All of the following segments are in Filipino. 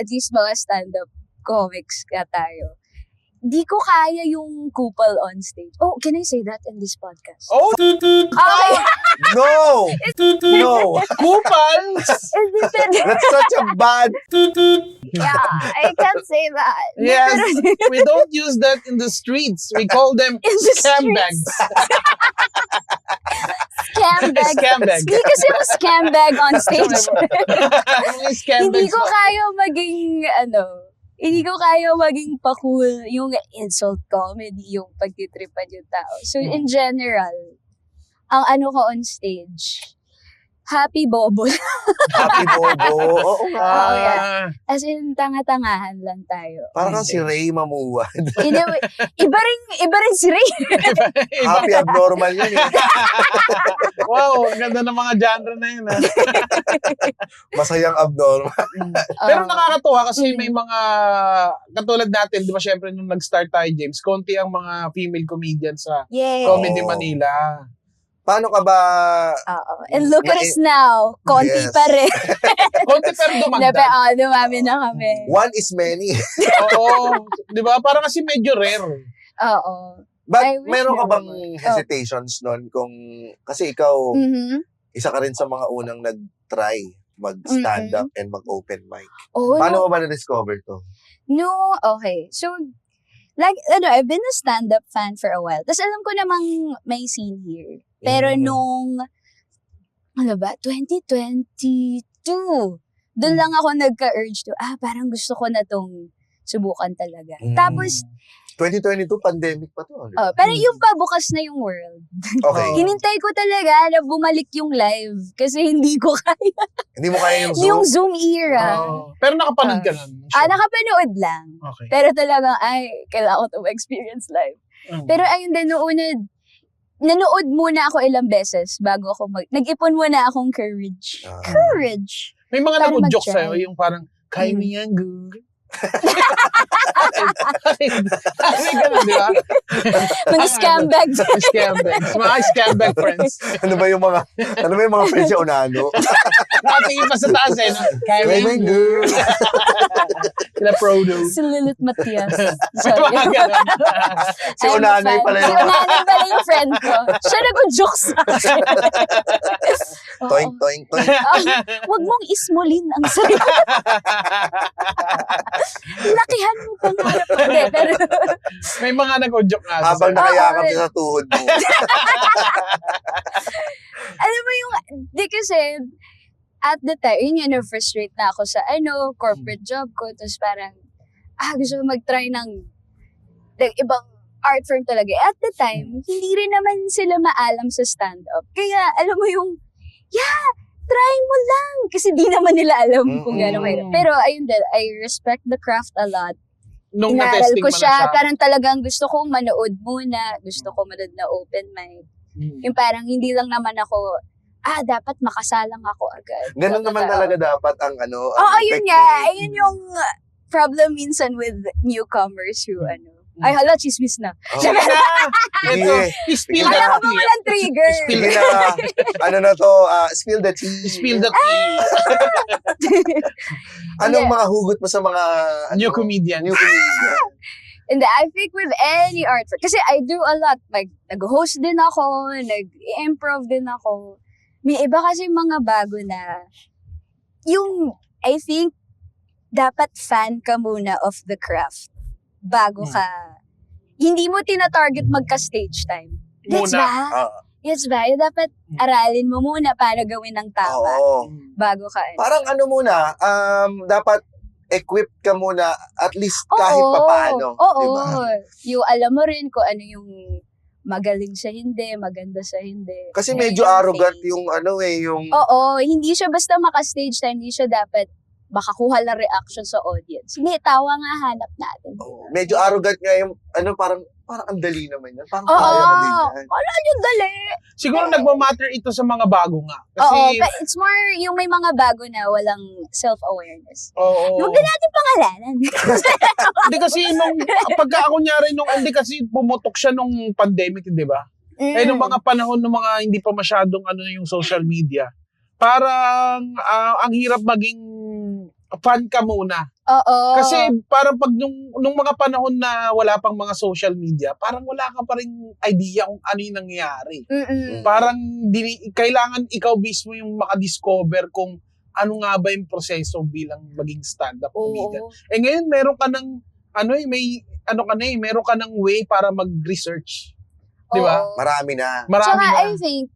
at least mga stand-up comics ka tayo, di ko kaya yung couple on stage. Oh, can I say that in this podcast? Oh, Okay. No! No! coupons! That's such a bad... Yeah, I can't say that. Yes, we don't use that in the streets. We call them In the scam streets. bags. Scam bag. Scam bag. Hindi kasi yung scam bag on stage. Mga scam Hindi bags ko ba? kaya maging, hindi ko kaya maging pa-cool yung insult comedy, yung pagtitripan yung tao. So, in general, ang ano ko on stage, happy bobo. Happy Bobo. Oo nga. Oo, yeah. Ah, As in, tanga-tangahan lang tayo. Parang si Ray Mamuwa. In a way, iba rin si Ray. Happy abnormal yun eh. wow, ang ganda ng mga genre na yun. Ah. Masayang abnormal. Pero nakakatuwa kasi may mga, katulad natin, di ba syempre nung nag-start tayo, James, konti ang mga female comedians sa Yay. Comedy Oo. Manila. Paano ka ba... Oo. And look at us now. Konti Yes. pa rin. Konti pero dumagdag. Dumami na kami. One is many. Oo. Di ba? Parang kasi medyo rare. Oo. But I wish meron ka meron bang naman. hesitations nun kung... Kasi ikaw, Mhm. isa ka rin sa mga unang nag-try mag-stand up and mag-open mic. Oh, Paano mo ba na-discover to? No, okay. So, like, I've been a stand-up fan for a while. Tapos alam ko namang may scene here. Pero nung, 2022, doon lang ako nagka-urge to, parang gusto ko na tong subukan talaga. Tapos, 2022, pandemic pa to. pero yung pabukas na yung world. Okay. Hinintay ko talaga na bumalik yung live kasi hindi ko kaya. Hindi mo kaya yung Zoom? Yung Zoom era. Oo. Pero nakapanood ka nun. Nakapanood lang. Okay. Pero talagang, kailangan ko to experience live. Pero ayun din, nanood muna ako ilang beses bago ako nag-ipon muna akong courage. Courage! May mga Para nag-joke mag-try. sa'yo, yung parang, kaya mo yan, girl. May ganun, di ba? Mga scam bags. Scam bags. Mga scam bag friends. Ano ba yung mga friends yung unano? Nakatingin pa sa taas eh. No? Kaya mo yan, girl. Sila Prodo. Si Lilith Matias. May Sorry. mga ganun. Si Unanoy pala Si yun. Unanoy pala yung friend ko. Siya nag-joke sa akin. Oo. Toink, toink, toink. Huwag mong ismulin ang sarili. Lakihan mo pa nga. Hindi, pero May mga nag-joke nga. sa Habang sa'yo. nakayakap Oo, siya sa tuhod mo. alam mo yung, di kasi, at the time, yun yung na-frustrate na ako sa, corporate job ko. Tapos parang, gusto ko mag-try ng ibang art form talaga. At the time, hindi rin naman sila maalam sa stand-up. Kaya, alam mo yung, try mo lang. Kasi di naman nila alam kung gano'n kayo. Pero ayun din, I respect the craft a lot. Nung Inaaral na-testing ko mo na siya. siya. Parang talagang gusto kong manood muna. Gusto ko manood na open mic. Yung parang hindi lang naman ako, dapat makasalang ako agad. Ganun naman talaga dapat ang Ayun nga. technique. Ayun yung problem minsan with newcomers who, hala, chismis na. Oh. Sige na! Ito, Sige. spill Sige the Alam ko ba tea. walang trigger? Spill Sige na, spill the tea. Spill the tea. Anong mga hugot mo sa mga New comedian. New comedian. And I think with any art form, kasi I do a lot, like, nag-host din ako, nag-improv din ako. May iba kasi mga bago na, yung, I think, dapat fan ka muna of the craft bago ka, hindi mo tina-target magka-stage time. Gets Muna. ba? Gets ba? Yung dapat aralin mo muna paano gawin ng tama Oo. bago ka. Parang muna, dapat equipped ka muna at least kahit Oo. papaano. Oo. Diba? Yung alam mo rin kung ano yung magaling sa hindi, maganda sa hindi. Kasi Ano medyo yung arrogant phase. yung Oo, hindi siya basta maka-stage time, hindi siya dapat makakuha lang reaction sa audience. Hindi, tawa nga hanap natin. medyo arrogant nga yung parang ang dali naman yan. Parang Oo, kaya mo din yan. wala yung dali. Siguro nagmamatter ito sa mga bago nga. Oo, Kasi, but it's more yung may mga bago na walang self-awareness. oo. Huwag na natin pangalanan. Hindi kasi pagka kunyari hindi kasi pumutok siya nung pandemic, di ba? Eh, nung mga panahon ng mga hindi pa masyadong yung social media, parang ang hirap maging fan ka muna. Oo. Kasi parang pag nung mga panahon na wala pang mga social media, parang wala ka pa rin idea kung ano yung nangyayari. Mm-mm. Parang kailangan ikaw mismo yung makadiscover kung ano nga ba yung proseso bilang maging stand-up comedian. Oo. Eh ngayon meron ka ng meron ka ng way para mag-research. Di ba? Oo. Marami na. Marami Tsaka na. I think,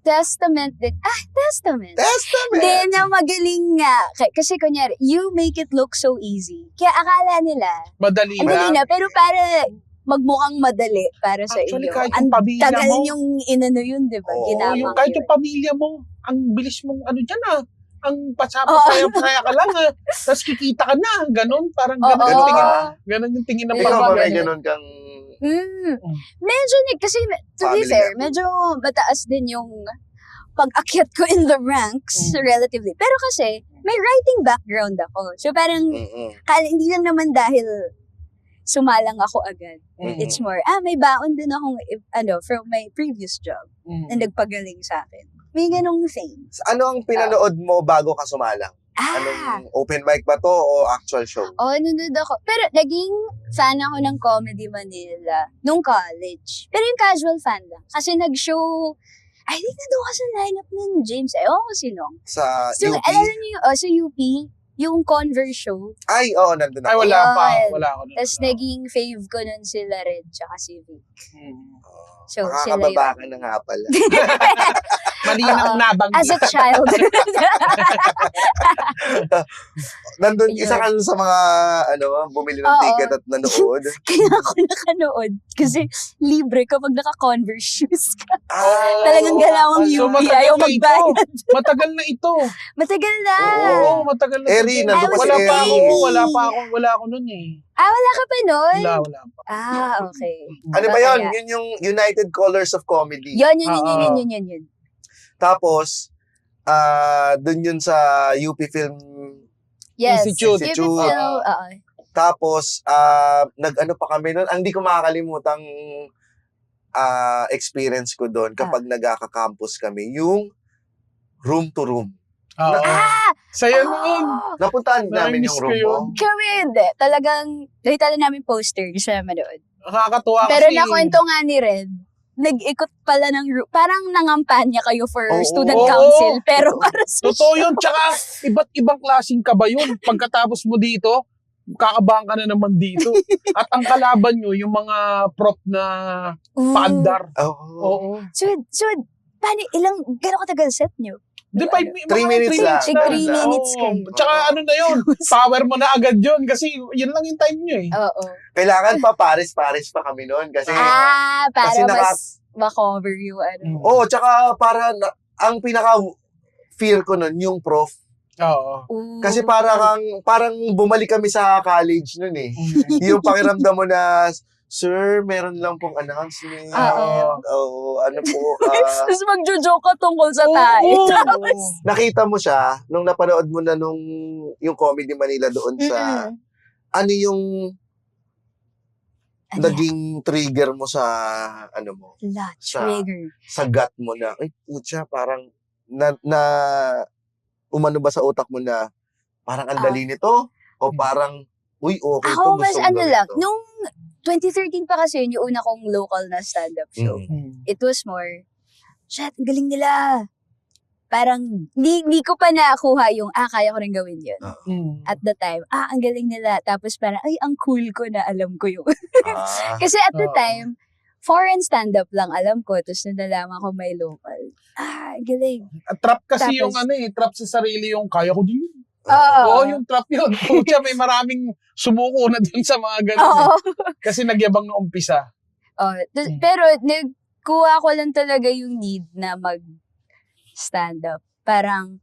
testament din. Testament. Testament! Hindi na magaling nga. Kasi kunyari, you make it look so easy. Kaya akala nila, Madali ang dali lang. na. Pero para magmukhang madali para sa Actually, inyo. kahit Ang yung pamilya tagal mo. yung inano yun, di ba? Oo, Ginamang Kahit yun. yung pamilya mo, ang bilis mong dyan ang Oo. pasaya ka lang Tapos kikita ka na, ganun, parang Oo. ganun yung tingin, Oo. ganun yung tingin ng Ikaw ba pamilya. may ganun kang... Medyo, kasi to be Family fair, member. medyo mataas din yung pag-akyat ko in the ranks relatively. Pero kasi, may writing background ako. So parang, hindi lang naman dahil sumalang ako agad. Mm. It's more, may baon din akong, from my previous job na nagpagaling sa akin. May ganong thing. Ano ang pinanood mo bago ka sumalang? Anong open mic ba to o actual show? Nanonood ako. Pero naging fan ako ng Comedy Manila nung college. Pero yung casual fan lang. Kasi nag-show, I think nandun ka sa lineup ng James. Ewan ko sinong. Sa So, UP? alam niyo sa UP, yung Converse show. Ay, oo, nandun Ay, ako. wala pa. Yun. Wala ako. nun. Tapos naging fave ko nun sila Red tsaka si Vic. Mm. So, Makakababa sila ka na nga pala. Mali ng Oo. nabang. As a child. Nandun, Ayun. isa ka sa mga, bumili ng Oo. ticket at nanood. Kaya ako nakanood. Kasi libre kapag naka-Converse shoes ka. Ah, Talagang galawang So, UP. matagal Ayaw na ito. magbayad. Matagal na ito. Matagal na. Oo, matagal na Eri, ito. nandun pa si Wala pa Eri. ako. Wala ako nun eh. Wala ka pa nun? Wala pa. Okay. Ano ba Kaya- yun? Yun yung United Colors of Comedy. Yun. Tapos, dun yun sa UP Film. Yes. Institute. Give it till, Tapos, nag-ano pa kami nun. Ang di ko makakalimutang experience ko doon kapag nagkaka-campus kami, yung room to room. Oo. Saya nun. Napuntahan namin Nami-miss yung ko room mo. yun. Kami hindi. Talagang, nakita na namin poster. Gusto na manood. Nakakatuwa Pero kasi. nakwento nga ni Red, nag-ikot pala ng parang nangampanya kayo for Oo. student Oo. council. Pero para sa Totoo yun. Tsaka, iba't ibang klaseng kaba yun. Pagkatapos mo dito, kakabahan ka na naman dito. At ang kalaban nyo, yung mga prop na paandar. Oo. So, paano, gano'ng katagal set nyo? Di ba, 3 minutes lang. Tig 3 minutes Oo. kayo. Tsaka ano na yun, power mo na agad yun. Kasi yun lang yung time nyo eh. Oo. Kailangan pa pares-pares pa kami noon kasi Para kasi mas ma-cover yung tsaka ang pinaka fear ko noon yung prof. Oo. Kasi parang bumalik kami sa college noon eh. Yung pakiramdam mo na, sir, meron lang pong announcement. Oo. Ano po, Tapos magjo-joke ka tungkol sa Oo. tayo. nakita mo siya nung napanood mo na yung Comedy Manila doon sa ano yung naging trigger mo sa Trigger. sa gut mo na ay putya parang na umano ba sa utak mo na parang ang dali nito o parang uy okay to Ako gusto mas kong gawin lang, to. nung 2013 pa kasi yun, yung una kong local na stand-up show. It was more, shit, ang galing nila. Parang, di ko pa nakuha yung, kaya ko rin gawin yun. At the time, ang galing nila. Tapos parang, ay, ang cool ko na alam ko yun. Kasi at the Oo. time, foreign stand-up lang alam ko. Tapos nalaman ko may local. Galing. Trap kasi Tapos- yung trap sa sarili yung kaya ko din yun. Oo. Oo, yung trap yun. Pucha, may maraming sumuko na dun sa mga ganun. Oo. Kasi nagyabang na umpisa. Pero, nagkuha ko lang talaga yung need na mag-stand-up. Parang,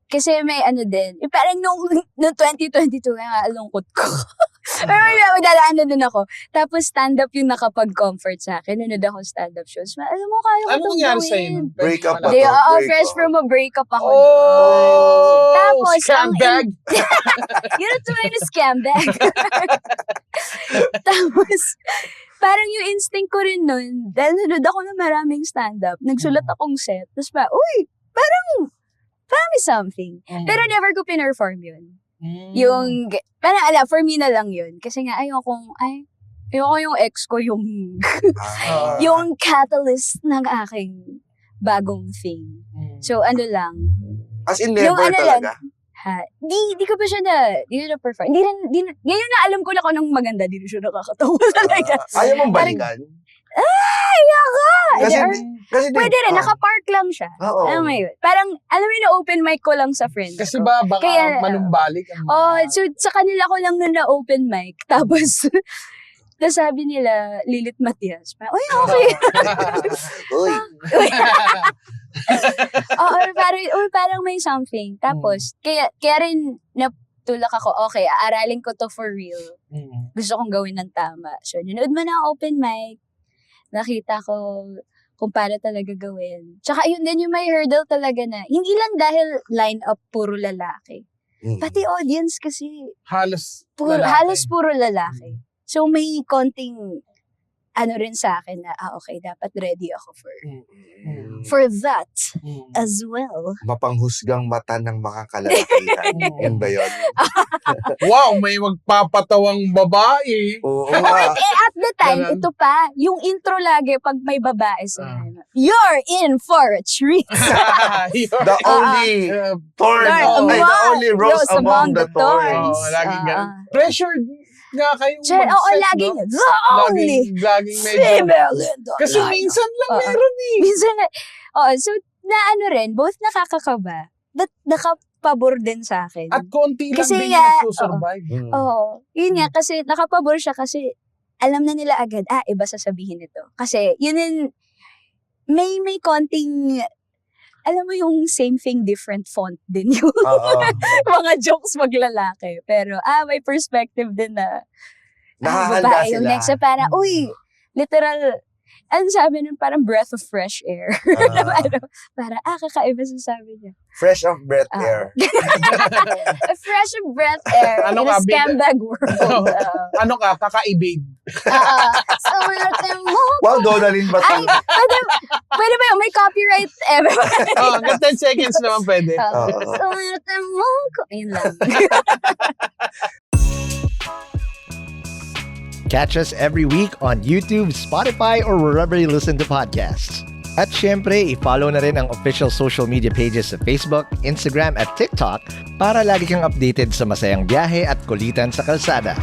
kasi may din, parang nung 2022, kaya lungkot ko. Pero magdadaan na dun ako. Tapos stand-up yung nakapag-comfort sa akin. Nanood ako stand-up shows. Alam mo, kaya ko Ano itong nangyari gawin. sa'yo? nun? Break up ba Hindi, to? Break fresh up. from a breakup ako. Oh! Tapos, Scam ang bag! Yun ang tunay na scam bag. Tapos, parang yung instinct ko rin nun, dahil nanood ako ng maraming stand-up, nagsulat akong set, tapos parang may something. Pero never ko pinerform yun. Yung, parang for me na lang yun. Kasi nga, ayoko yung ex ko yung, Ah. yung catalyst ng aking bagong thing. So, ano lang. As in, Yung never ano talaga. Di ko pa siya na-perform. Ngayon na alam ko na kung anong maganda, di na siya nakakatawa talaga. Ayaw mong balikan? Ayoko! Kasi, Or, kasi pwede rin, nakapark lang siya. Oo. Alam mo yun? Parang, alam mo yun, na-open mic ko lang sa friends Kasi ko. ba, baka Kaya, manumbalik ang so sa kanila ko lang nun na-open mic. Tapos, nasabi nila, Lilith Matias. Uy, okay. Uy. Oo, parang may something. Tapos, kaya rin natulak ako, okay, aaralin ko to for real. Gusto kong gawin ng tama. So, nanood man ang open mic, nakita ko kung paano talaga gawin. Tsaka yun din yung may hurdle talaga na, hindi lang dahil line up puro lalaki. Pati audience kasi, halos halos puro lalaki. So, may konting, rin sa akin na, okay, dapat ready ako for that as well. Mapanghusgang mata ng mga kalalakihan. Yan ba yun? Wow, may magpapatawang babae. Oo nga. At the time, Ganun. ito pa, yung intro lagi pag may babae sa you're in for a treat. The only thorn, Thorn the only rose among the thorns. Laging ganun. Pressured nga kayong Oo, mag-set, laging, no? the only Laging medyo. female in the Kasi lineup. minsan lang Oo. meron eh. Minsan na, so, rin, both nakakakaba, but nakapabor din sa akin. At konti lang Kasi din yung nga, nagsusurvive. Yun nga, kasi nakapabor siya kasi alam na nila agad, iba sasabihin ito. Kasi, yun yung, may konting, alam mo yung same thing, different font din yung Oo. mga jokes maglalaki. Pero, may perspective din na, Nakahanda babae yung sila. next. So, parang, literal, ano sabi nun, parang breath of fresh air. Parang, kakaiba sa sabi niya. Fresh of breath air. A fresh breath air Ano in a ka, scambag world. Ano ka, kakaibig. So, mo. Wow, Donalyn ba Ay, pwede ba yun? May copyright. Hanggang 10 seconds naman pwede. So, mo. Yun lang. Catch us every week on YouTube, Spotify, or wherever you listen to podcasts. At syempre, i-follow na rin ang official social media pages sa Facebook, Instagram at TikTok para lagi kang updated sa masayang biyahe at kulitan sa kalsada.